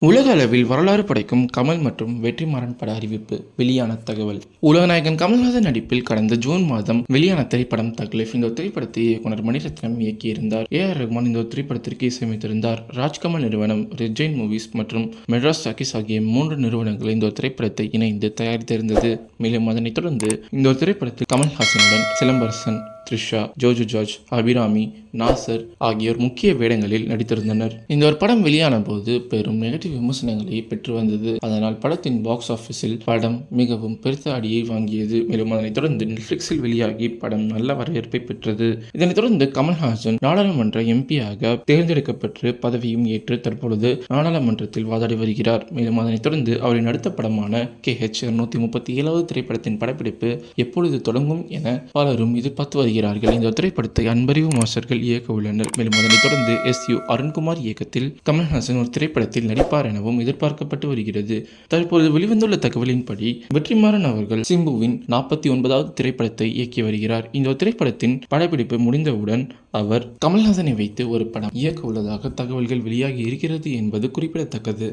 உலக அளவில் வரலாறு படைக்கும் கமல் மற்றும் வெற்றிமாறன் பட அறிவிப்பு வெளியான தகவல். உலகநாயகன் கமல்ஹாசன் நடிப்பில் கடந்த ஜூன் மாதம் வெளியான திரைப்படம் தக்லைஃப். இந்த திரைப்படத்தை இயக்குனர் மணிரத்னம் இயக்கியிருந்தார். ஏ.ஆர். ரஹ்மான் இந்த திரைப்படத்திற்கு இசையமைத்திருந்தார். ராஜ்கமல் நிறுவனம், ரெட் ஜெயின் மூவிஸ் மற்றும் மெட்ராஸ் டாக்கீஸ் ஆகிய 3 நிறுவனங்கள் இந்த திரைப்படத்தை இணைந்து தயாரித்திருந்தது. மேலும் அதனைத் தொடர்ந்து இந்த திரைப்படத்தில் கமல்ஹாசனுடன் சிலம்பரசன், த்ரிஷா, ஜோஜு ஜார்ஜ், அபிராமி, நாசர் ஆகியோர் முக்கிய வேடங்களில் நடித்திருந்தனர். இந்த ஒரு படம் வெளியான போது பெரும் நெகட்டிவ் விமர்சனங்களை பெற்று வந்தது. அதனால் படத்தின் பாக்ஸ் ஆபீஸில் படம் மிகவும் பெருத்த அடியை வாங்கியது. மேலும் அதனைத் தொடர்ந்து நெட்ஃபிளிக்ஸில் வெளியாகி படம் நல்ல வரவேற்பை பெற்றது. இதனைத் தொடர்ந்து கமல்ஹாசன் நாடாளுமன்ற எம்பியாக தேர்ந்தெடுக்கப்பட்டு பதவியும் ஏற்று தற்பொழுது நாடாளுமன்றத்தில் வாதாடி வருகிறார். மேலும் அதனைத் தொடர்ந்து அவரின் அடுத்த படமான KH 237வது திரைப்படத்தின் படப்பிடிப்பு எப்பொழுது தொடங்கும் என பலரும் எதிர்பார்த்து வருகிறார்கள். இந்த திரைப்படத்தை அன்பறிவு மாஸ்டர்கள் இயக்க உள்ளனர். மேலும் அதனைத் தொடர்ந்து SU அருண்குமார் இயக்கத்தில் கமல்ஹாசன் ஒரு திரைப்படத்தில் நடிப்பார் எனவும் எதிர்பார்க்கப்பட்டு வருகிறது. தற்போது வெளிவந்துள்ள தகவலின்படி வெற்றிமாறன் அவர்கள் சிம்புவின் 49வது திரைப்படத்தை இயக்கி வருகிறார். இந்த திரைப்படத்தின் படப்பிடிப்பு முடிந்தவுடன் அவர் கமல்ஹாசனை வைத்து ஒரு படம் இயக்க உள்ளதாக தகவல்கள் வெளியாகி இருக்கிறது என்பது குறிப்பிடத்தக்கது.